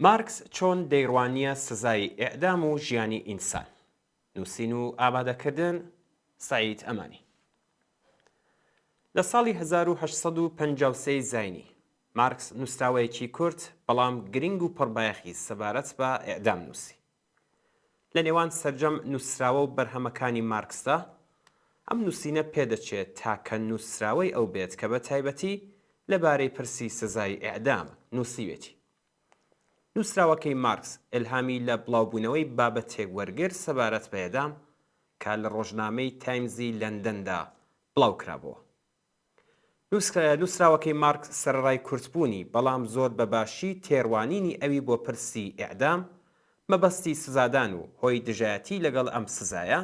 مارکس چۆن دەیڕوانیە سزای ئیعدام و ژیانی ئینسان. نووسین و ئامادەکردن سعید ئەمانی. لە ساڵی 1853 زاینی مارکس نووسراوەیەکی کورد بەڵام گرنگ و پڕبایەخی سەبارەت بە ئیعدام نووسی. لە نێوان سەرجەم نووسراوە و بەرهەمەکانی مارکسدا ئەم نووسینە پێدەچێت تاکە نووسراوەی ئەو بێت کە بە تایبەتی لەبارەی پرسی سزای ئیعدام نووسیوێتی. نووسراوەکەی مارکس ئیلهامی لە بڵاوبوونەوەی بابەتێک وەرگرت سەبارەت بە ئیعدام کە لە ڕۆژنامەی تایمزی لەندەندا بڵاوکرابەوە. نووسراوەکەی مارکس سەرڕای کورتبوونی بەڵام زۆر بەباشی تێڕوانینی ئەوی بۆ پرسی ئیعدام مەبەستی سزادان و هۆی دژایەتی لەگەڵ ئەم سزایە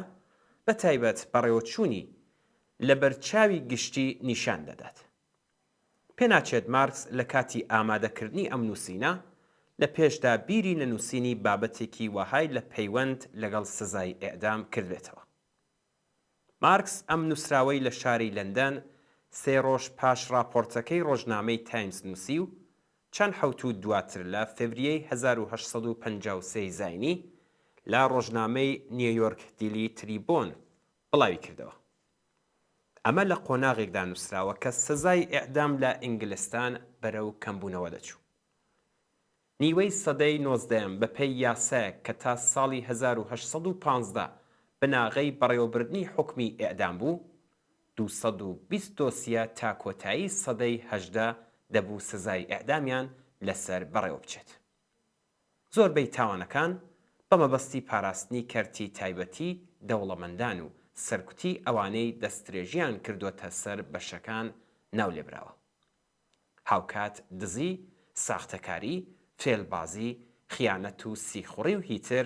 بە تایبەت بەڕێوەچوونی لە بەرچاوی گشتی نیشان دەدات. پێناچێت مارکس لە کاتی ئامادەکردنی ئەم نووسینە لە پێشدا بیری لە نووسینی بابەتێکی وەهای لە پەیوەند لەگەڵ سزای ئیعدام کردێتەوە. مارکس ئەم نووسراوەی لە شاری لەندەن 3 ڕۆژ پاش راپۆرتەکەی ڕۆژنامەی تایمز نووسی و چەند حەوت و دواتر لە فێڤریەی 1853 زاینی لە ڕۆژنامەی نیویۆرک دیلی تریبۆن بڵاوی کردەوە. ئەمە لە قۆناغێکدا نووسراوە کە سزای ئیعدام لە ئینگلستان بەرەو کەمبوونەوە دەچوو. نیوەی سەدەی 19 بەپێی یاسایەک کە تا ساڵی 1815 بناغەی بەڕێوەبردنی حوکمی ئیعدام بوو، 223 تا کۆتایی سەدەی 18 دەبوو سزای ئیعدامیان لەسەر بەڕێوە بچێت. زۆربەی تاوانەکان بە مەبەستی پاراستنی کەرتی تایبەتی دەوڵەمەندان و سەرکوتی ئەوانەی دەستدرێژیان کردوتە سەر بەشەکان ناولێبراوە. هاوکات، دزی، ساختەکاری، فێڵبازی، خیانەت و سیخوڕی و هیتر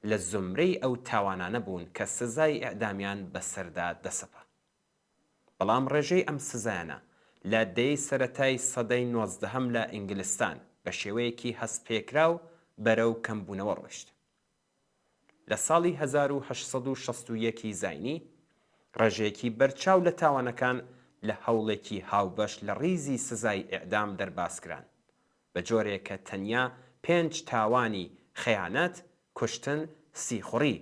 لە زمرەی ئەو تاوانانە بوون کە سزای ئیعدامیان بەسەردا دەسەپا. بەڵام ڕێژەی ئەم سزایانە لە دەی سەرەتای سەدەی 19 لە ئینگلستان بە شێوەیەکی هەستپێکراو بەرەو کەمبوونەوە ڕۆیشت. لە ساڵی 1861 زاینی ڕێژەیەکی بەرچاو لە تاوانەکان لە هەوڵێکی هاوبەش لە ڕیزی سزای ئیعدام دەرباسکران بە جۆرێک کە تەنیا 5 تاوانی خەیانەت، کوشتن، سیخوڕی،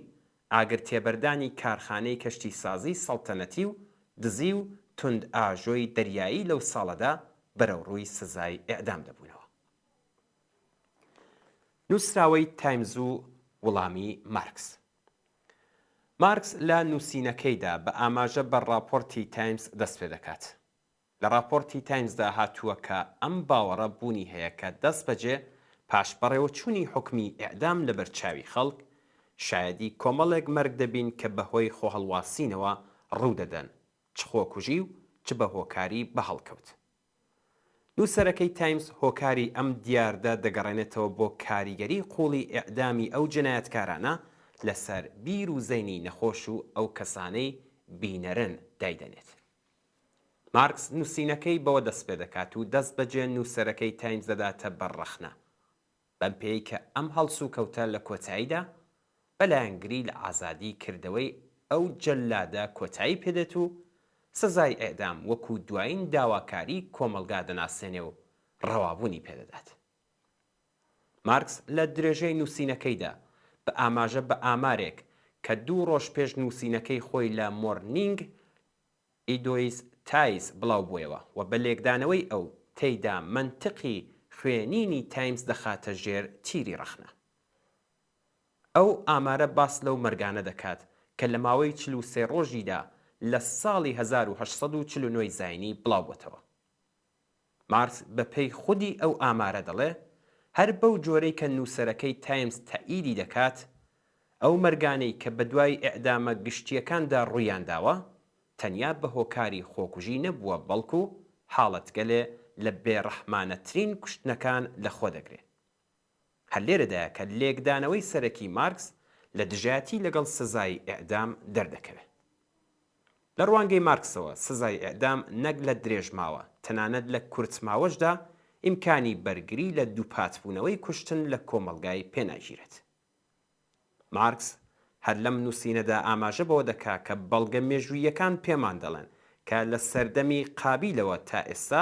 ئاگرتێبەردانی کارخانەی کەشتی سازی سەڵتەنەتی و دزی و تند ئاژۆی دەریایی لەو ساڵەدا بەرەو ڕووی سزای ئیعدام دەبوونەوە. نووسراوەی تایمز و وەڵامی مارکس. مارکس لە نووسینەکەیدا بە ئاماژە بە راپۆرتی تایمز دەست پێ دەکات. لە راپۆرتی تایمزدا هاتووە کە ئەم باوەڕە بوونی هەیە کە دەست بەجێ پاش بەڕێوەچوونی حوکمی ئیعدام لە بەرچاوی خەڵک شایەدی کۆمەڵێک مەرگ دەبین کە بەهۆی خۆهەڵواسینەوە ڕوودەدەن، چ خۆکوژی و چ بە هۆکاری بەهەڵکەوت. نووسەرەکەی تایمز هۆکاری ئەم دیاردە دەگەڕێنێتەوە بۆ کاریگەری قوڵی ئیعدامی ئەو جنایەتکارانە لەسەر بیر و زەینی نەخۆش و ئەو کەسانەی بینەرن دایدەنێت. مارکس نووسینەکەی بەوە دەست پێ دەکات و دەست بەجێ نووسەرەکەی تایمز دەداتە بەرڕەخنە بەم پێی کە ئەم هەڵسو کەوتە لە کۆتاییدا بەلایەنگری لە ئازادی کردەوەی ئەو جەلادە کۆتایی پێدێت و سزای ئیعدام وەکو دوایین داواکاری کۆمەلگا دەناسێنێ و ڕەوابوونی پێدەدات. مارکس لە درێژەی نووسینەکەیدا بە ئاماژە بە ئامارێک کە 2 ڕۆژ پێش نووسینەکەی خۆی لە مۆرنینگ ئیدۆیس تایس بڵاو بوویەوە و بە لێکدانەوەی ئەو تێیدا منتقی خوێنینی تایمز دەخاتە ژێر تیری ڕەخنە. ئەو ئامارە باس لەو مەرگانە دەکات کە لە ماوەی 43 ڕۆژیدا لە ساڵی 1849 زاینی بڵاوبووەتەوە. مارکس بەپێی خودی ئەو ئامارە دەڵێ هەر بەو جۆرەی کە نووسەرەکەی تایمز تەئیدی دەکات، ئەو مەرگانەی کە بەدوای ئیعدامە گشتیەکاندا ڕوویان داوە تەنیا بە هۆکاری خۆکوژی نەبووە بەڵکو حاڵەتگەلێ لە بێڕەحمانەترین کوشتنەکان لەخۆ دەگرێت. هەر لێرەدایە کە لێکدانەوەی سەرەکی مارکس لە دژایەتی لەگەڵ سزای ئیعدام دەردەکەوێت. لە ڕوانگەی مارکسەوە سزای ئیعدام نەک لە درێژماوە تەنانەت لە کورتماوەشدا ئیمکانی بەرگری لە دووپاتبوونەوەی کوشتن لە کۆمەلگای پێناگیرێت. مارکس هەر لەم نووسینەدا ئاماژە بەوە دەکا کە بەڵگە مێژوویەکان پێمان دەڵێن کە لە سەردەمی قابیلەوە تا ئێستا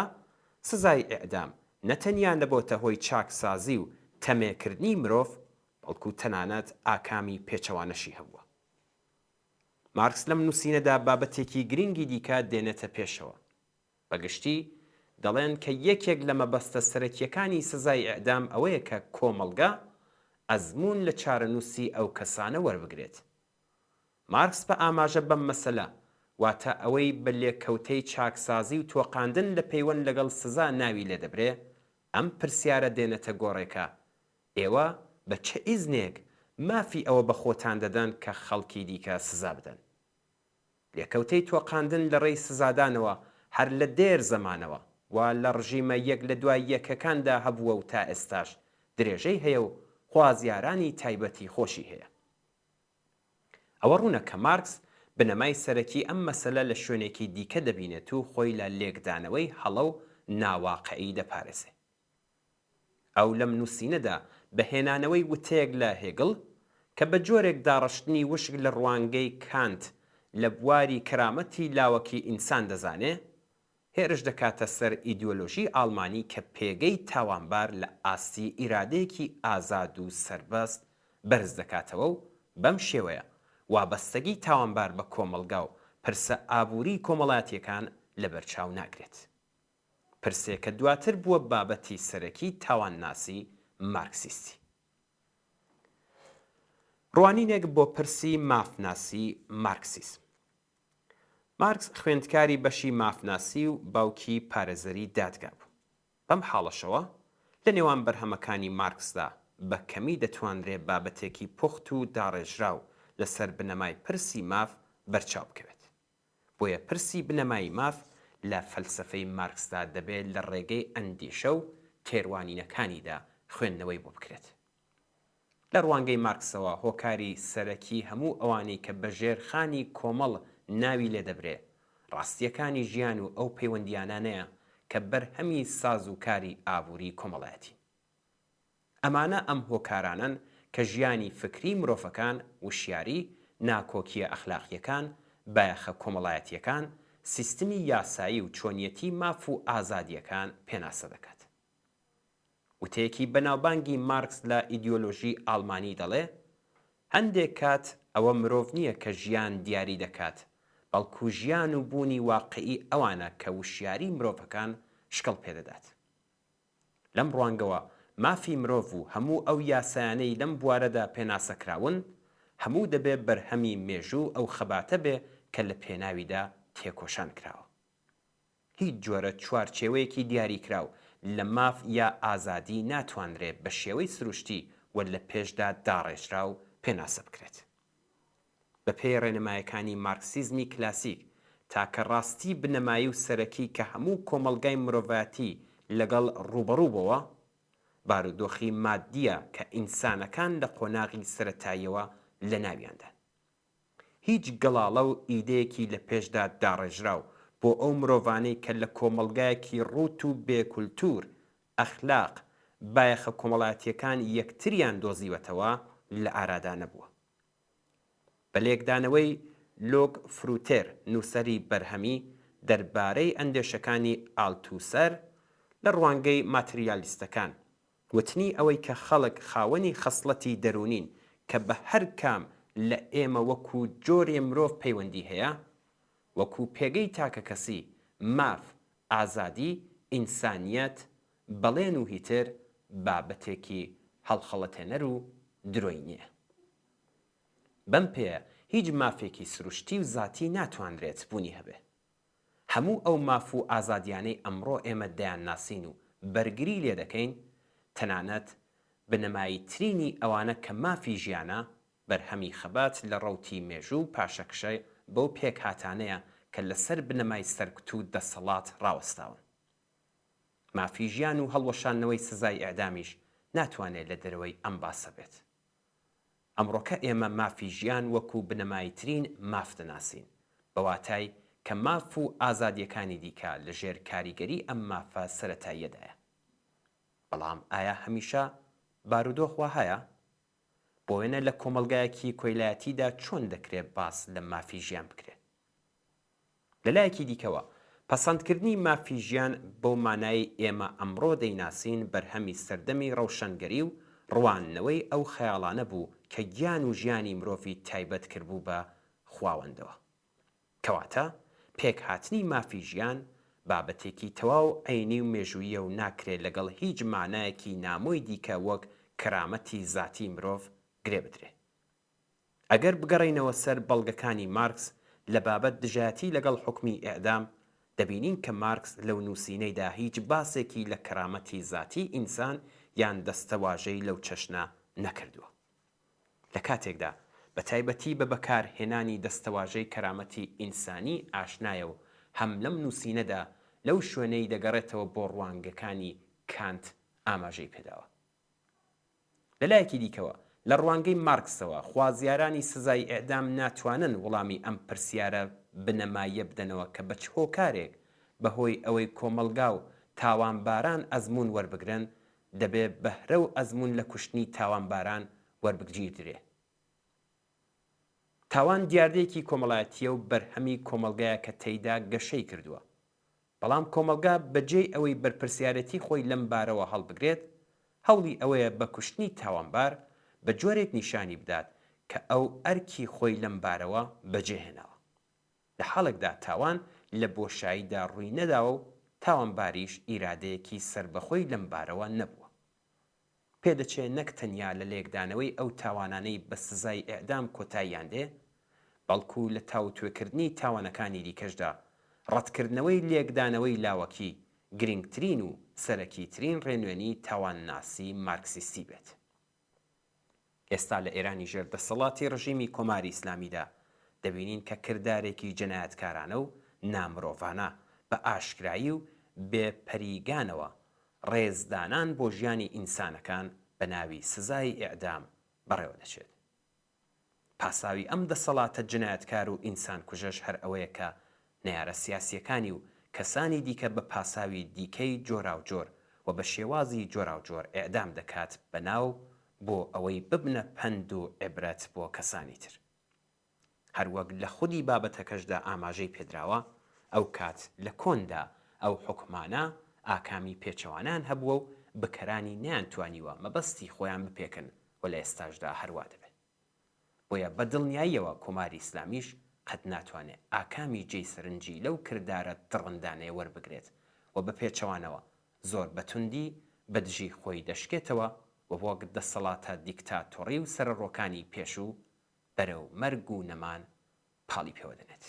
سزای ئیعدام نەتەنیا نەبۆتە هۆی چاکسازی و تەمێکردنی مرۆڤ بەڵکو تەنانەت ئاکامی پێچەوانەشی هەبووە. مارکس لەم نووسینەدا بابەتێکی گرنگی دیکە دێنێتە پێشەوە. بەگشتی دەڵێن کە یەکێک لە مەبەستە سەرەکیەکانی سزای ئەعدام ئەوەیە کە کۆمەڵگە ئەزموون لە چارەنووسی ئەو کەسانە وەربگرێت. مارکس بە ئاماژە بەم مەسەلە واتە ئەوەی بە لێککەوتەی چاکسازی و تۆقاندن لە پەیوەند لەگەڵ سزا ناوی لێ دەبرێ، ئەم پرسیارە دێنێتە گۆڕێکە: ئێوە بە چه ئیزنێک مافی ئەوە بە خۆتان دەدەن کە خەڵکی دیکە سزا بدەن؟ لێککەوتەی تۆقاندن لە ڕێی سزادانەوە هەر لە دێر زەمانەوە و لە ڕژیمە یەک لە دوای یەکەکاندا هەبووە و تا ئێستاش درێژەی هەیە و خوازیارانی تایبەتی خۆشی هەیە. ئەوە ڕوونە کە مارکس بنەمای سەرەکی ئەم مەسەلە لە شوێنێکی دیکە دەبینێت و خۆی لە لێکدانەوەی هەڵە و ناواقعی دەپارێزێ. ئەو لەم نووسینەدا بەهێنانەوەی وتەیەک لە هێگڵ کە بە جۆرێک داڕشتنی وشک لە ڕوانگەی کانت لە بواری کەرامەتی لاوەکی ئینسان دەزانێ، هێرش دەکاتە سەر ئیدیۆلۆژی ئاڵمانی کە پێگەی تاوانبار لە ئاستی ئیرادەیەکی ئازاد و سەربەست بەرز دەکاتەوە و بەم شێوەیە وابەستگی تاوانبار بە کۆمەڵگا و پرسە ئابووری کۆمەڵاتیەکان لەبەرچاو ناگرێت. پرسێکە دواتر بووە بابەتی سەرەکی تاوانناسی مارکسیستی. ڕوانینێک بۆ پرسی مافناسی مارکسیسم. مارکس خوێندکاری بەشی مافناسی و باوکی پارێزەری دادگا بوو. بەم حاڵەشەوە لە نێوان بەرهەمەکانی مارکسدا بە کەمی دەتوانرێت بابەتێکی پوخت و داڕێژراو لەسەر بنەمای پرسی ماف بەرچاو بکەوێت. بۆیە پرسی بنەمای ماف لە فەلسەفەی مارکسدا دەبێت لە ڕێگەی ئەندێشە و تێروانینەکانیدا خوێندنەوەی بۆ بکرێت. لە ڕوانگەی مارکسەوە هۆکاری سەرەکی هەموو ئەوانەی کە بەژێر خانی کۆمەڵ ناوی لێ دەبرێ ڕاستیەکانی ژیان و ئەو پەیوەندیانانەیە کە بەرهەمی ساز و کاری ئابووری کۆمەڵایەتی. ئەمانە ئەم هۆکارانن کە ژیانی فکری مرۆڤەکان، وشیاری، ناکۆکیە ئەخلاقیەکان، بایەخە کۆمەڵایەتیەکان، سیستمی یاسایی و چۆنیەتی ماف و ئازادیەکان پێناسە دەکات. وتەیەکی بەناوبانگی مارکس لە ئیدیۆلۆژی ئاڵمانی دەڵێ هەندێک کات ئەوە مرۆڤ نییە کە ژیان دیاری دەکات، بەڵکو ژیان و بوونی واقعی ئەوانە کە وشیاری مرۆڤەکان شکڵ پێدەدات. لەم ڕوانگەوە مافی مرۆڤ و هەموو ئەو یاسایانەی لەم بوارەدا پێناسەکراون هەموو دەبێت بەرهەمی مێژوو ئەو خەباتە بێ کە لە پێناویدا تێکۆشان کراوە. هیچ جۆرە چوارچێوەیەکی دیاریکراو لە ماف یا ئازادی ناتوانرێت بە شێوەی سروشتی و لە پێشدا داڕێژرا و پێناسە بکرێت. بە پێی ڕێنمایەکانی مارکسیزمی کلاسیک تاکە ڕاستی بنەمایی و سەرەکی کە هەموو کۆمەڵگای مرۆڤایەتی لەگەڵ ڕوبەڕووبەوە بارودۆخی مادیە کە ئینسانەکان لە قۆناغی سەرەتاییەوە لە ناویاندا. هیچ گەڵاڵە و ئیدەیەکی لە پێشدا داڕێژراو بۆ ئەو مرۆڤانەی کە لە کۆمەڵگایەکی ڕوت و بێکولتور، ئەخلاق، بایەخە کۆمەڵایەتیەکان یەکتریان دۆزیوەتەوە لە ئارادا نەبووە. بە لێکدانەوەی لۆک فروتێر نووسەری بەرهەمی دەربارەی ئەندێشەکانی ئالتوسەر لە ڕوانگەی ماتریالیستەکان وتنی ئەوەی کە خەڵک خاوەنی خەسڵەتی دەرونین کە بە هەر کام لە ئێمە وەکو جۆرێ مرۆڤ پەیوەندی هەیە، وەکو پێگەی تاکە کەسی، ماف، ئازادی، ئینسانیەت، بەڵێن و هیتر بابەتێکی هەڵخەڵەتێنەر و درۆی نییە. بەم پێیە هیچ مافێکی سروشتی و ذاتی ناتوانرێت بوونی هەبێ. هەموو ئەو ماف و ئازادیانەی ئەمڕۆ ئێمە دەیان ناسین و بەرگری لێ دەکەین تەنانەت بنەماییترینی ئەوانە کە مافی ژیانە بەرهەمی خەبات لە ڕەوتی مێژوو و پاشەکشە بەو پێک هاتانەیە کە لەسەر بنەمای سەرکوت و دەسەڵات ڕاوەستاون. مافی ژیان و هەڵوەشانەوەی سزای ئەعدامیش ناتوانێت لە دەرەوەی ئەم باسە بێت. ئەمڕۆکە ئێمە مافی ژیان وەکو بنەماییترین ماف دەناسین، بەواتای کە ماف و ئازادیەکانی دیکە لە ژێر کاریگەری ئەم مافە سەرەتاییەدایە. بەڵام ئایا هەمیشە بارودۆخوا هەیە؟ بۆیە لە کۆمەڵگایەکی کۆیلایەتیدا چۆن دەکرێت باس لە مافی ژیان بکرێت؟ لەلایەکی دیکەوە پەسەندکردنی مافی ژیان بەو مانای ئێمە ئەمڕۆ دەیناسین بەرهەمی سەردەمی ڕەوشەنگەری و ڕوانەوەی ئەو خەیاڵانە بوو کە گیان و ژیانی مرۆڤی تایبەت کردبوو بە خواوەندەوە. کەواتە پێکهاتنی مافی ژیان بابەتێکی تەواو عینی و مێژوویە و ناکرێت لەگەڵ هیچ مانایەکی نامۆی دیکە وەک کەرامەتی زاتی مرۆڤ گرێ بدرێت. ئەگەر بگەڕێینەوە سەر بەڵگەکانی مارکس لە بابەت دژایەتی لەگەڵ حکمی ئێعدام، دەبینین کە مارکس لەو نووسینەیدا هیچ باسێکی لە کەرامەتی زاتی ئینسان یان دەستەواژەی لەو چەشنە نەکردووە. لە کاتێکدا بە تایبەتی بە بەکارهێنانی دەستەواژەی کەرامەتی ئینسانی ئاشنایە و هەم لەم نووسینەدا لەو شوێنەی دەگەڕێتەوە بۆ ڕوانگەکانی کانت ئاماژەی پێداوە. لەلایەکی دیکەوە لە ڕوانگەی مارکسەوە خوازیارانی سزای ئێعدام ناتوانن وەڵامی ئەم پرسیارە بنەمایە بدەنەوە کە بە چ هۆکارێک بەهۆی ئەوەی کۆمەلگا و تاوانباران ئەزموون وەربگرن دەبێ بەهرە و ئەزموون لە کوشتنی تاوانباران وەربگیردرێ. تاوان دیاردەیەکی کۆمەڵایەتیە و بەرهەمی کۆمەلگایە کە تێیدا گەشەی کردووە. بەڵام کۆمەلگا بەجێی ئەوەی بەرپرسیارەتی خۆی لەم بارەوە هەڵبگرێت، هەوڵی ئەوەیە بە کوشتنی تاوانبار بە جۆرێک نیشانی بدات کە ئەو ئەرکی خۆی لەم بارەوە بەجێهێناوە. لە حاڵێکدا تاوان لە بۆشاییدا ڕووی نەداوە و تاوانباریش ئیرادەیەکی سربەخۆی لەم بارەوە نەبووە. پێدەچێت نەک تەنیا لە لێکدانەوەی ئەو تاوانانەی بە سزای ئێعدام کۆتاییان دێ، بەڵکو لە تاوتوێکردنی تاوانەکانی دیکەشدا ڕەتکردنەوەی لێکدانەوەی لاوەکی گرنگترین و سەرەکیترین ڕێنوێنی تاوانناسی مارکسیستی بێت. ئێستا لە ئێرانی ژێردەسەڵاتی ڕژیمی کۆماری ئیسلامیدا دەبینین کە کردارێکی جەنایەتکارانە و نامرۆڤانە بە ئاشکرایی و بێپەریگانەوە ڕێزدانان بۆ ژیانی ئینسانەکان بە ناوی سزای ئێعدام بەڕێوە دەچێت. پاساوی ئەم دەسەڵاتە جەنایەتکار و ئینسان کوژەش هەر ئەوەیە کە نەیارە سیاسیەکانی و کەسانی دیکە بە پاساوی دیکەی جۆراوجۆر و بە شێوازی جۆراوجۆر ئێعدام دەکات بەناو بۆ ئەوەی ببنە پند و عیبرەت بۆ کەسانی تر. هەروەک لە خودی بابەتەکەشدا ئاماژەی پێدراوە، ئەو کات لە کۆندا ئەو حکمانە ئاکامی پێچەوانان هەبووە و بکەرانی نیانتوانیوە مەبەستی خۆیان بپێکن و لە ئێستاشدا هەروە دەبێت. بۆیە بە دڵنیاییەوە کۆماری ئیسلامیش قەت ناتوانێت ئاکامی جێی سەرنجی لەو کردارە دڕندانەیە وەربگرێت و بە پێچەوانەوە زۆر بەتوندی بە دژی خۆی دەشکێتەوە و بۆ دەسەڵاتە دیکتاتۆری و سەرڕۆکانی پێشوو بەرەو مەرگ و نەمان پاڵی پێوە دەنێت.